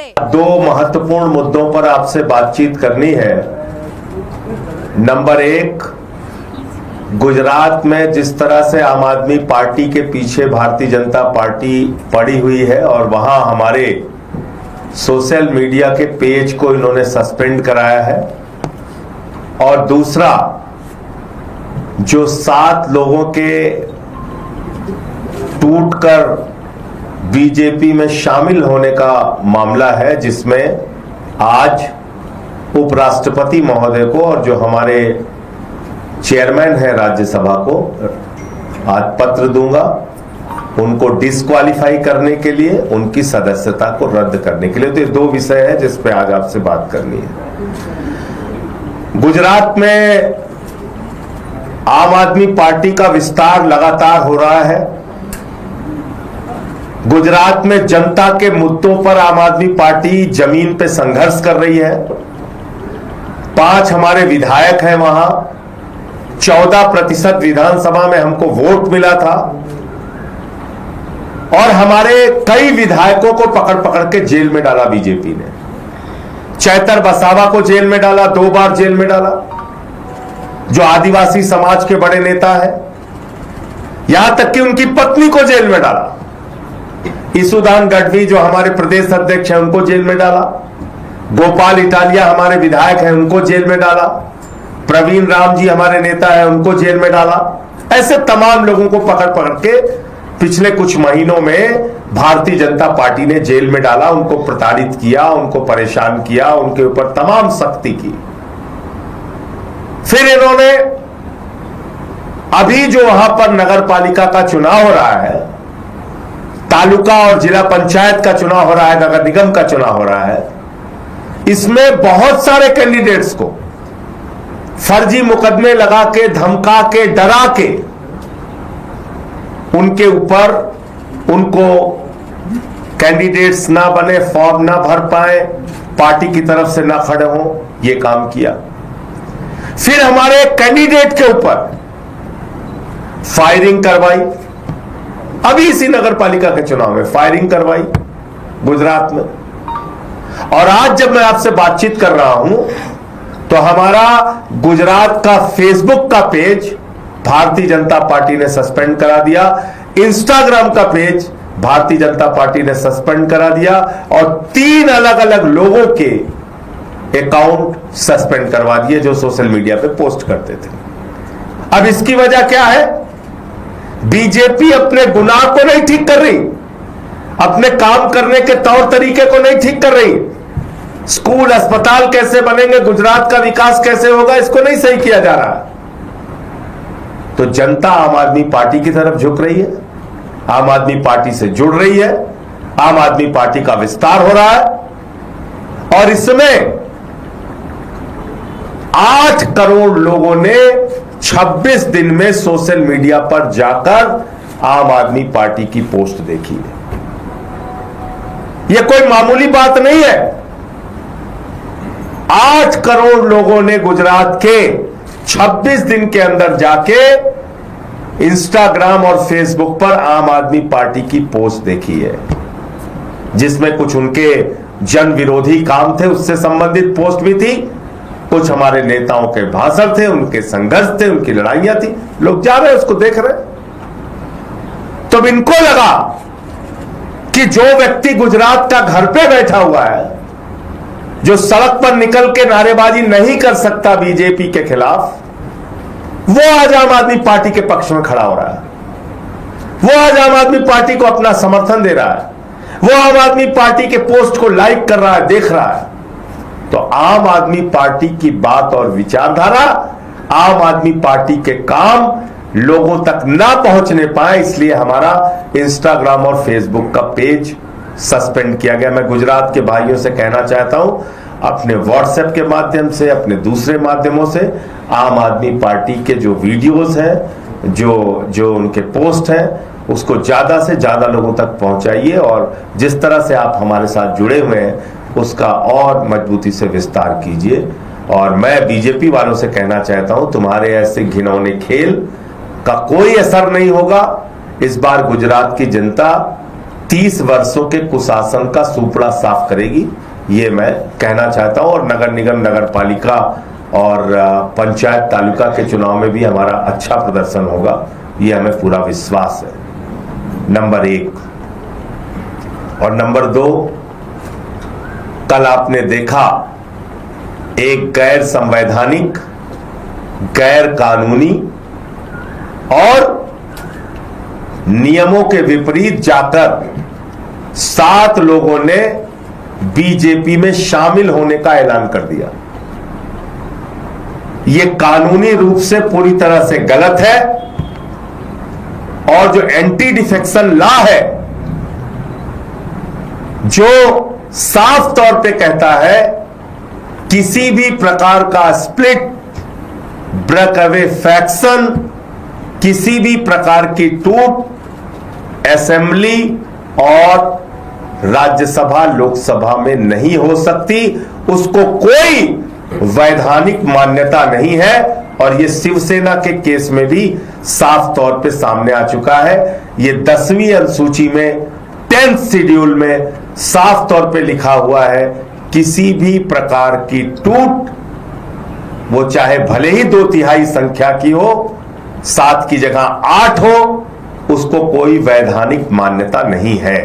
दो महत्वपूर्ण मुद्दों पर आपसे बातचीत करनी है। नंबर एक, गुजरात में जिस तरह से आम आदमी पार्टी के पीछे भारतीय जनता पार्टी पड़ी हुई है और वहां हमारे सोशल मीडिया के पेज को इन्होंने सस्पेंड कराया है, और दूसरा जो 7 लोगों के टूटकर बीजेपी में शामिल होने का मामला है, जिसमें आज उपराष्ट्रपति महोदय को और जो हमारे चेयरमैन है राज्यसभा को आज पत्र दूंगा, उनको डिस्क्वालीफाई करने के लिए, उनकी सदस्यता को रद्द करने के लिए। तो ये 2 विषय है जिस पे आज आपसे बात करनी है। गुजरात में आम आदमी पार्टी का विस्तार लगातार हो रहा है। गुजरात में जनता के मुद्दों पर आम आदमी पार्टी जमीन पे संघर्ष कर रही है। 5 हमारे विधायक हैं वहां, 14% विधानसभा में हमको वोट मिला था, और हमारे कई विधायकों को पकड़ पकड़ के जेल में डाला बीजेपी ने। चैतर बसावा को जेल में डाला, 2 बार जेल में डाला, जो आदिवासी समाज के बड़े नेता है। यहां तक कि उनकी पत्नी को जेल में डाला। ईसुदान गढ़वी जो हमारे प्रदेश अध्यक्ष हैं उनको जेल में डाला। गोपाल इटालिया हमारे विधायक हैं, उनको जेल में डाला। प्रवीण राम जी हमारे नेता हैं, उनको जेल में डाला। ऐसे तमाम लोगों को पकड़ पकड़ के पिछले कुछ महीनों में भारतीय जनता पार्टी ने जेल में डाला, उनको प्रताड़ित किया, उनको परेशान किया, उनके ऊपर तमाम सख्ती की। फिर इन्होंने अभी जो वहां पर नगर पालिका का चुनाव हो रहा है, तालुका और जिला पंचायत का चुनाव हो रहा है, नगर निगम का चुनाव हो रहा है, इसमें बहुत सारे कैंडिडेट्स को फर्जी मुकदमे लगा के, धमका के, डरा के उनके ऊपर उनको कैंडिडेट्स ना बने, फॉर्म ना भर पाए, पार्टी की तरफ से ना खड़े हों, ये काम किया। फिर हमारे कैंडिडेट के ऊपर फायरिंग करवाई। अभी इसी नगर पालिका के चुनाव में फायरिंग करवाई गुजरात में। और आज जब मैं आपसे बातचीत कर रहा हूं तो हमारा गुजरात का फेसबुक का पेज भारतीय जनता पार्टी ने सस्पेंड करा दिया, इंस्टाग्राम का पेज भारतीय जनता पार्टी ने सस्पेंड करा दिया, और 3 अलग अलग लोगों के अकाउंट सस्पेंड करवा दिए जो सोशल मीडिया पे पोस्ट करते थे। अब इसकी वजह क्या है? बीजेपी अपने गुनाह को नहीं ठीक कर रही, अपने काम करने के तौर तरीके को नहीं ठीक कर रही। स्कूल अस्पताल कैसे बनेंगे, गुजरात का विकास कैसे होगा, इसको नहीं सही किया जा रहा। तो जनता आम आदमी पार्टी की तरफ झुक रही है, आम आदमी पार्टी से जुड़ रही है, आम आदमी पार्टी का विस्तार हो रहा है, और इसमें 8 करोड़ लोगों ने 26 दिन में सोशल मीडिया पर जाकर आम आदमी पार्टी की पोस्ट देखी है। यह कोई मामूली बात नहीं है। 8 करोड़ लोगों ने गुजरात के 26 दिन के अंदर जाके इंस्टाग्राम और फेसबुक पर आम आदमी पार्टी की पोस्ट देखी है, जिसमें कुछ उनके जन विरोधी काम थे, उससे संबंधित पोस्ट भी थी, कुछ हमारे नेताओं के भाषण थे, उनके संघर्ष थे, उनकी लड़ाइयां थी। लोग जा रहे हैं, उसको देख रहे। तो इनको लगा कि जो व्यक्ति गुजरात का घर पे बैठा हुआ है, जो सड़क पर निकल के नारेबाजी नहीं कर सकता बीजेपी के खिलाफ, वो आज आम आदमी पार्टी के पक्ष में खड़ा हो रहा है, वो आज आम आदमी पार्टी को अपना समर्थन दे रहा है, वो आम आदमी पार्टी के पोस्ट को लाइक कर रहा है, देख रहा है। तो आम आदमी पार्टी की बात और विचारधारा, आम आदमी पार्टी के काम लोगों तक ना पहुंचने पाए, इसलिए हमारा इंस्टाग्राम और फेसबुक का पेज सस्पेंड किया गया। मैं गुजरात के भाइयों से कहना चाहता हूं, अपने व्हाट्सएप के माध्यम से, अपने दूसरे माध्यमों से आम आदमी पार्टी के जो वीडियोस हैं, जो उनके पोस्ट हैं, उसको ज्यादा से ज्यादा लोगों तक पहुंचाइए, और जिस तरह से आप हमारे साथ जुड़े हुए हैं उसका और मजबूती से विस्तार कीजिए। और मैं बीजेपी वालों से कहना चाहता हूं, तुम्हारे ऐसे घिनौने खेल का कोई असर नहीं होगा। इस बार गुजरात की जनता 30 वर्षों के कुशासन का सुपड़ा साफ करेगी, ये मैं कहना चाहता हूं। और नगर निगम, नगर पालिका और पंचायत तालुका के चुनाव में भी हमारा अच्छा प्रदर्शन होगा, ये हमें पूरा विश्वास है। नंबर 1। और नंबर 2, कल आपने देखा एक गैर संवैधानिक, गैर कानूनी और नियमों के विपरीत जाकर 7 लोगों ने बीजेपी में शामिल होने का ऐलान कर दिया। यह कानूनी रूप से पूरी तरह से गलत है और जो एंटी डिफेक्शन लॉ है, जो साफ तौर पे कहता है किसी भी प्रकार का स्प्लिट, ब्रेक अवे फैक्शन, किसी भी प्रकार की टूट असेंबली और राज्यसभा लोकसभा में नहीं हो सकती, उसको कोई वैधानिक मान्यता नहीं है। और ये शिवसेना के केस में भी साफ तौर पे सामने आ चुका है। ये 10वीं अनुसूची में 10th शेड्यूल में साफ तौर पे लिखा हुआ है, किसी भी प्रकार की टूट, वो चाहे भले ही 2/3 संख्या की हो, 7 की जगह 8 हो, उसको कोई वैधानिक मान्यता नहीं है।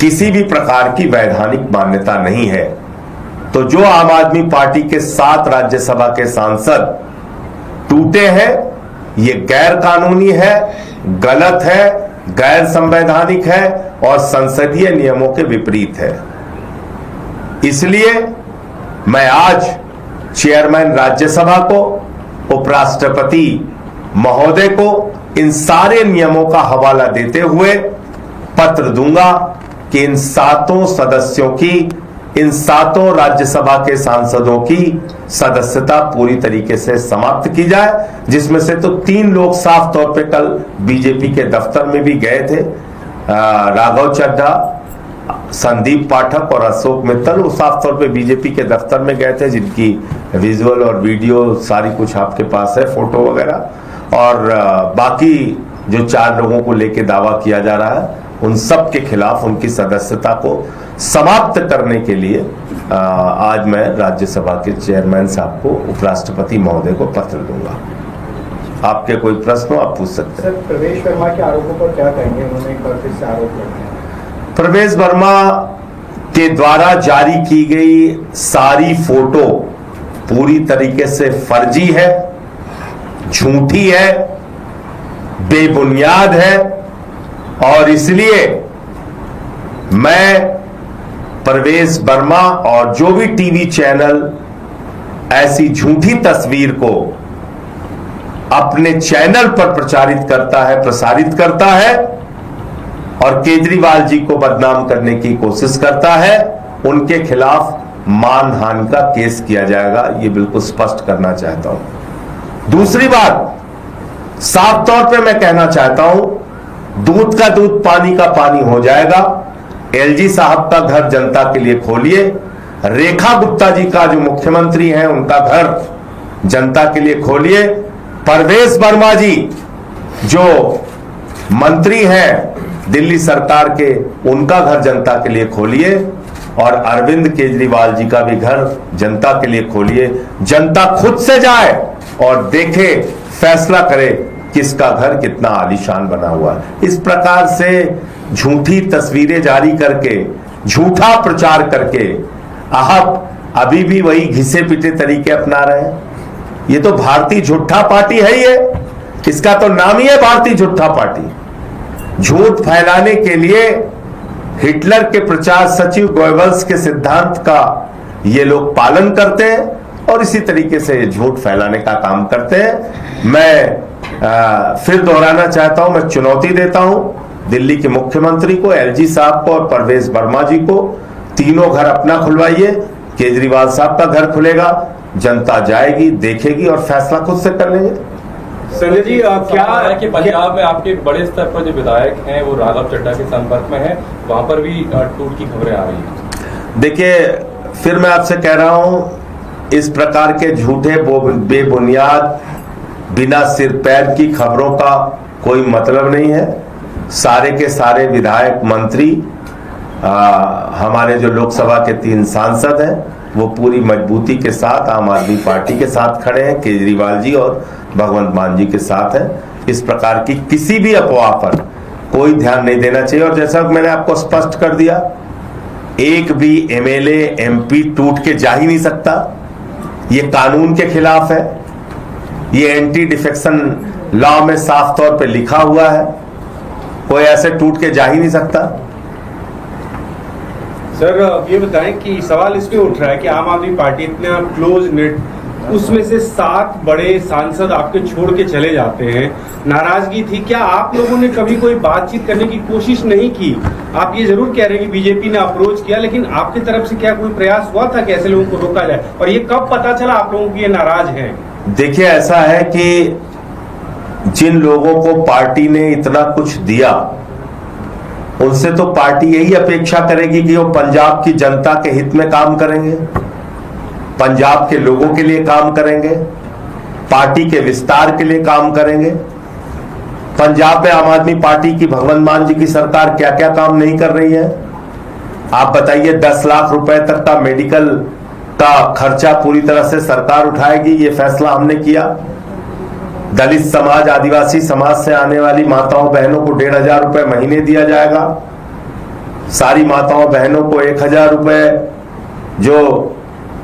किसी भी प्रकार की वैधानिक मान्यता नहीं है। तो जो आम आदमी पार्टी के 7 राज्यसभा के सांसद टूटे हैं, ये गैर कानूनी है, गलत है, गैर संवैधानिक है और संसदीय नियमों के विपरीत है। इसलिए मैं आज चेयरमैन राज्यसभा को, उपराष्ट्रपति महोदय को इन सारे नियमों का हवाला देते हुए पत्र दूंगा कि इन 7 सदस्यों की, इन 7 राज्यसभा के सांसदों की सदस्यता पूरी तरीके से समाप्त की जाए, जिसमें से तो 3 लोग साफ तौर पे कल बीजेपी के दफ्तर में भी गए थे, राघव चड्ढा, संदीप पाठक और अशोक मित्तल, वो साफ तौर पे बीजेपी के दफ्तर में गए थे, जिनकी विजुअल और वीडियो सारी कुछ आपके पास है, फोटो वगैरह। और बाकी जो 4 लोगों को लेके दावा किया जा रहा है, उन सब के खिलाफ उनकी सदस्यता को समाप्त करने के लिए आज मैं राज्यसभा के चेयरमैन साहब को, उपराष्ट्रपति महोदय को पत्र दूंगा। आपके कोई प्रश्न हो आप पूछ सकते हैं। सर, प्रवेश वर्मा के आरोपों पर क्या कहेंगे? उन्होंने एक बार फिर से आरोप लगाया। प्रवेश वर्मा के द्वारा जारी की गई सारी फोटो पूरी तरीके से फर्जी है, झूठी है, बेबुनियाद है और इसलिए मैं प्रवेश वर्मा और जो भी टीवी चैनल ऐसी झूठी तस्वीर को अपने चैनल पर प्रचारित करता है, प्रसारित करता है और केजरीवाल जी को बदनाम करने की कोशिश करता है, उनके खिलाफ मानहानि का केस किया जाएगा, ये बिल्कुल स्पष्ट करना चाहता हूं। दूसरी बात, साफ तौर पे मैं कहना चाहता हूं, दूध का दूध, पानी का पानी हो जाएगा। एलजी साहब का घर जनता के लिए खोलिए, रेखा गुप्ता जी का जो मुख्यमंत्री हैं उनका घर जनता के लिए खोलिए, प्रवेश वर्मा जी जो मंत्री हैं दिल्ली सरकार के, उनका घर जनता के लिए खोलिए और अरविंद केजरीवाल जी का भी घर जनता के लिए खोलिए। जनता खुद से जाए और देखे, फैसला करे किसका घर कितना आलीशान बना हुआ है। इस प्रकार से झूठी तस्वीरें जारी करके, झूठा प्रचार करके आप अभी भी वही घिसे पिटे तरीके अपना रहे हैं। ये तो भारतीय झूठा पार्टी है, ये इसका तो नाम ही है भारतीय झूठा पार्टी। झूठ फैलाने के लिए हिटलर के प्रचार सचिव गोयबल्स के सिद्धांत का ये लोग पालन करते हैं और इसी तरीके से झूठ फैलाने का काम करते हैं। मैं फिर दोहराना चाहता हूं, मैं चुनौती देता हूं दिल्ली के मुख्यमंत्री को, एलजी साहब को और प्रवेश वर्मा जी को, तीनों घर अपना खुलवाइए, केजरीवाल साहब का घर खुलेगा, जनता जाएगी, देखेगी और फैसला खुद से कर लेंगे। संजय जी, क्या है कि पंजाब में आपके बड़े स्तर पर जो विधायक हैं वो राघव चड्ढा के संपर्क में हैं, वहां पर भी टूट की खबरें आ रही हैं। देखिए, फिर मैं आपसे कह रहा हूं, इस प्रकार के झूठे बेबुनियाद बिना सिर पैर की खबरों का कोई मतलब नहीं है। सारे के सारे विधायक मंत्री हमारे जो लोकसभा के 3 सांसद हैं वो पूरी मजबूती के साथ आम आदमी पार्टी के साथ खड़े हैं, केजरीवाल जी और भगवंत मान जी के साथ हैं। इस प्रकार की किसी भी अफवाह पर कोई ध्यान नहीं देना चाहिए। और जैसा मैंने आपको स्पष्ट कर दिया, एक भी एमएलए एमपी टूट के जा ही नहीं सकता, ये कानून के खिलाफ है, ये एंटी डिफेक्शन लॉ में साफ तौर पे लिखा हुआ है, कोई ऐसे टूट के जा ही नहीं सकता। सर ये बताएं कि सवाल इसमें उठ रहा है कि आम आदमी पार्टी इतना क्लोज नेट, उसमें से 7 बड़े सांसद आपके छोड़ के चले जाते हैं, नाराजगी थी, क्या आप लोगों ने कभी कोई बातचीत करने की कोशिश नहीं की? आप ये जरूर कह रहे हैं कि बीजेपी ने अप्रोच किया, लेकिन आपकी तरफ से क्या कोई प्रयास हुआ था कि ऐसे लोगों को रोका जाए? और ये कब पता चला आप लोगों की ये नाराज हैं? देखिए, ऐसा है कि जिन लोगों को पार्टी ने इतना कुछ दिया, उनसे तो पार्टी यही अपेक्षा करेगी कि वो पंजाब की जनता के हित में काम करेंगे, पंजाब के लोगों के लिए काम करेंगे, पार्टी के विस्तार के लिए काम करेंगे। पंजाब में आम आदमी पार्टी की भगवंत मान जी की सरकार क्या क्या काम नहीं कर रही है, आप बताइए। 10 लाख रुपए तक का मेडिकल का खर्चा पूरी तरह से सरकार उठाएगी, ये फैसला हमने किया। दलित समाज, आदिवासी समाज से आने वाली माताओं बहनों को 1500 रुपए महीने दिया जाएगा। सारी माताओं बहनों को 1000 रुपए, जो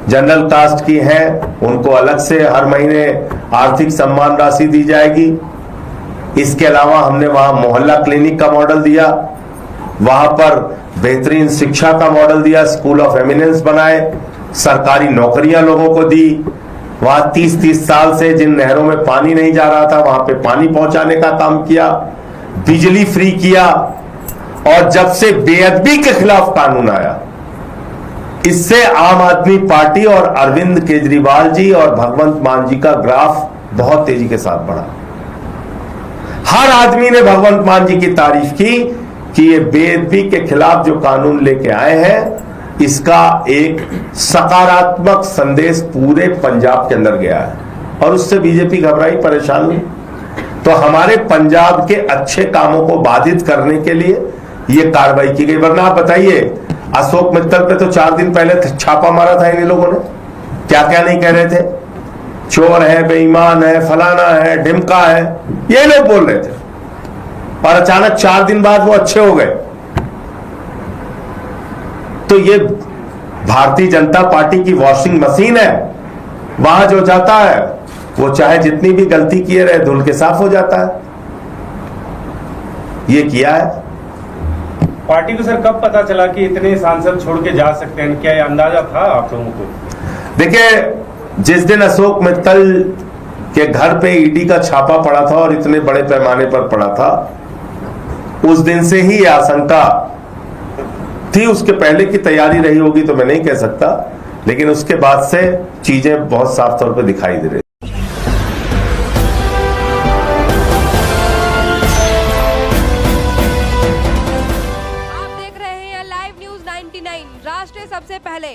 जनरल कास्ट की हैं उनको अलग से हर महीने आर्थिक सम्मान राशि दी जाएगी। इसके अलावा हमने वहां मोहल्ला क्लिनिक का मॉडल दिया, वहां पर बेहतरीन शिक्षा का मॉडल दिया, स्कूल ऑफ एमिनेंस बनाए, सरकारी नौकरियां लोगों को दी। वहां 30-30 साल से जिन नहरों में पानी नहीं जा रहा था वहां पे पानी पहुंचाने का काम किया, बिजली फ्री किया। और जब से बेअदबी के खिलाफ कानून आया, इससे आम आदमी पार्टी और अरविंद केजरीवाल जी और भगवंत मान जी का ग्राफ बहुत तेजी के साथ बढ़ा। हर आदमी ने भगवंत मान जी की तारीफ की कि ये बेअदबी के खिलाफ जो कानून लेके आए हैं, इसका एक सकारात्मक संदेश पूरे पंजाब के अंदर गया है और उससे बीजेपी घबराई, परेशान हुई। तो हमारे पंजाब के अच्छे कामों को बाधित करने के लिए ये कार्रवाई की गई। वरना आप बताइए, अशोक मित्तल पे तो 4 दिन पहले छापा मारा था इन लोगों ने, क्या क्या नहीं कह रहे थे, चोर है, बेईमान है, फलाना है, ढिमका है, ये लोग बोल रहे थे। और अचानक 4 दिन बाद वो अच्छे हो गए। तो ये भारतीय जनता पार्टी की वॉशिंग मशीन है, वहां जो जाता है वो चाहे जितनी भी गलती किए रहे धुल के साफ हो जाता है। ये किया है। पार्टी को सर कब पता चला कि इतने सांसद छोड़ के जा सकते हैं? क्या ये अंदाजा था आप लोगों को? देखिए, जिस दिन अशोक मित्तल के घर पे ईडी का छापा पड़ा था और इतने बड़े पैमाने पर पड़ा था, उस दिन से ही आशंका थी। उसके पहले की तैयारी रही होगी तो मैं नहीं कह सकता, लेकिन उसके बाद से चीजें बहुत साफ तौर पे दिखाई दे रही। आप देख रहे हैं लाइव न्यूज 99, राष्ट्र सबसे पहले।